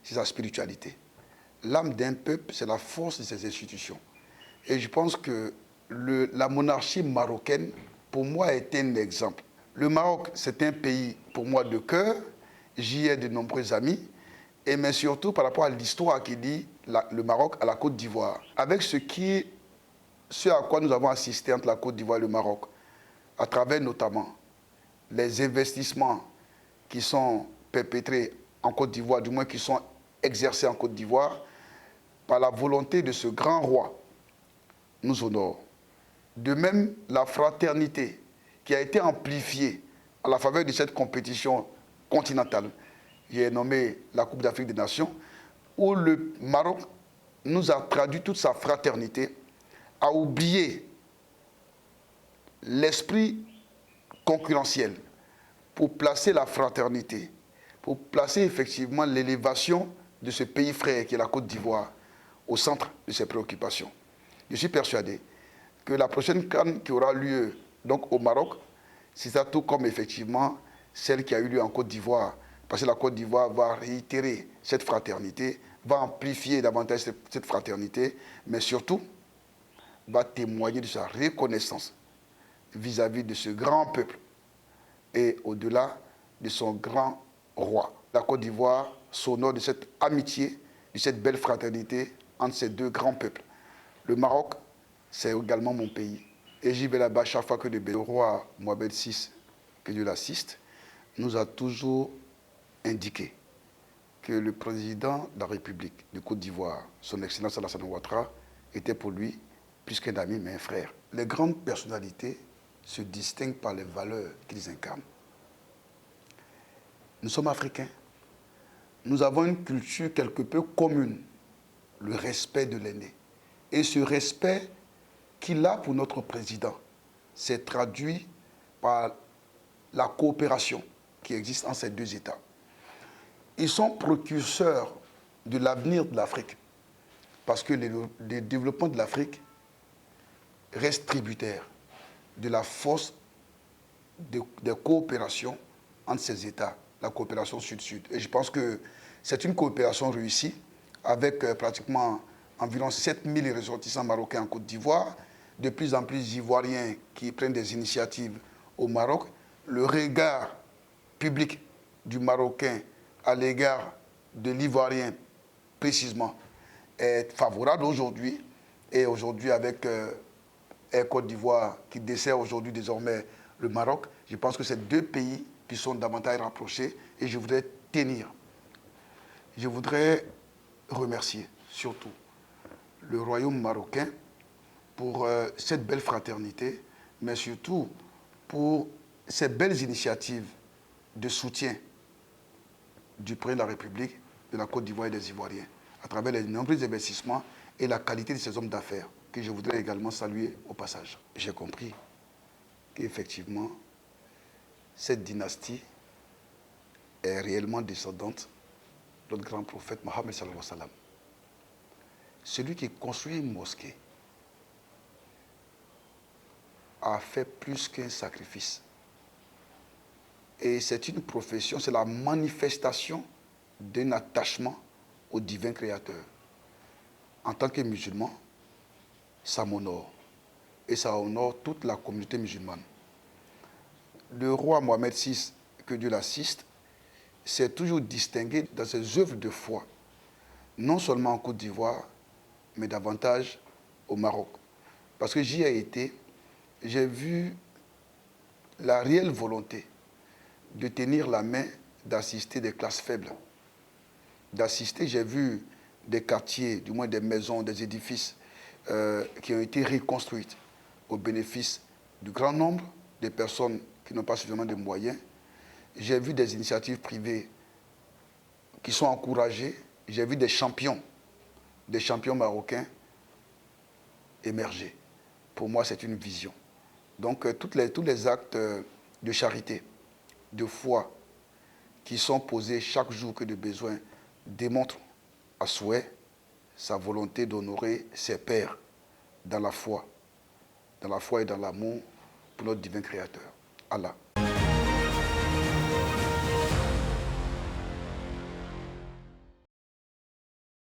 c'est sa spiritualité. L'âme d'un peuple, c'est la force de ses institutions. Et je pense que la monarchie marocaine, pour moi, est un exemple. Le Maroc, c'est un pays, pour moi, de cœur. J'y ai de nombreux amis. Mais surtout, par rapport à l'histoire qui lie le Maroc à la Côte d'Ivoire. Avec ce à quoi nous avons assisté entre la Côte d'Ivoire et le Maroc, à travers notamment les investissements qui sont perpétrés en Côte d'Ivoire, du moins qui sont exercés en Côte d'Ivoire, par la volonté de ce grand roi, nous honore. De même, la fraternité qui a été amplifiée à la faveur de cette compétition continentale, j'ai nommé la Coupe d'Afrique des Nations, où le Maroc nous a traduit toute sa fraternité, a oublié l'esprit concurrentiel pour placer la fraternité, pour placer effectivement l'élévation de ce pays frère qui est la Côte d'Ivoire au centre de ses préoccupations. Je suis persuadé que la prochaine CAN qui aura lieu donc au Maroc, c'est ça tout comme effectivement celle qui a eu lieu en Côte d'Ivoire, parce que la Côte d'Ivoire va réitérer cette fraternité, va amplifier davantage cette fraternité, mais surtout va témoigner de sa reconnaissance vis-à-vis de ce grand peuple et au-delà de son grand roi. La Côte d'Ivoire s'honore de cette amitié, de cette belle fraternité entre ces deux grands peuples. Le Maroc, c'est également mon pays. Et j'y vais là-bas chaque fois que le roi Mohamed VI, que Dieu l'assiste, nous a toujours indiqué que le président de la République de Côte d'Ivoire, son Excellence Alassane Ouattara, était pour lui plus qu'un ami, mais un frère. Les grandes personnalités se distinguent par les valeurs qu'ils incarnent. Nous sommes africains. Nous avons une culture quelque peu commune, le respect de l'aîné. Et ce respect qu'il a pour notre président s'est traduit par la coopération qui existe entre ces deux États. Ils sont précurseurs de l'avenir de l'Afrique parce que le développement de l'Afrique reste tributaire de la force de coopération entre ces États, la coopération sud-sud. Et je pense que c'est une coopération réussie avec pratiquement environ 7000 ressortissants marocains en Côte d'Ivoire, de plus en plus d'Ivoiriens qui prennent des initiatives au Maroc. Le regard public du Marocain à l'égard de l'Ivoirien, précisément, est favorable aujourd'hui. Et aujourd'hui, avec Air Côte d'Ivoire qui dessert aujourd'hui désormais le Maroc, je pense que c'est deux pays qui sont davantage rapprochés et je voudrais tenir. Je voudrais remercier surtout le royaume marocain pour cette belle fraternité, mais surtout pour ces belles initiatives de soutien du président de la République, de la Côte d'Ivoire et des Ivoiriens, à travers les nombreux investissements et la qualité de ces hommes d'affaires, que je voudrais également saluer au passage. J'ai compris qu'effectivement, cette dynastie est réellement descendante de notre grand prophète Mohammed sallallahu alayhi wa sallam. Celui qui construit une mosquée a fait plus qu'un sacrifice. Et c'est une profession, c'est la manifestation d'un attachement au divin créateur. En tant que musulman, ça m'honore. Et ça honore toute la communauté musulmane. Le roi Mohamed VI, que Dieu l'assiste, s'est toujours distingué dans ses œuvres de foi, non seulement en Côte d'Ivoire, mais davantage au Maroc. Parce que j'y ai été, j'ai vu la réelle volonté de tenir la main, d'assister des classes faibles. D'assister, j'ai vu des quartiers, du moins des maisons, des édifices qui ont été reconstruites au bénéfice du grand nombre de personnes qui n'ont pas suffisamment de moyens. J'ai vu des initiatives privées qui sont encouragées. J'ai vu des champions marocains émerger. Pour moi, c'est une vision. Donc, tous les actes de charité, de foi, qui sont posés chaque jour que de besoin, démontrent à souhait sa volonté d'honorer ses pères dans la foi et dans l'amour pour notre divin Créateur, Allah.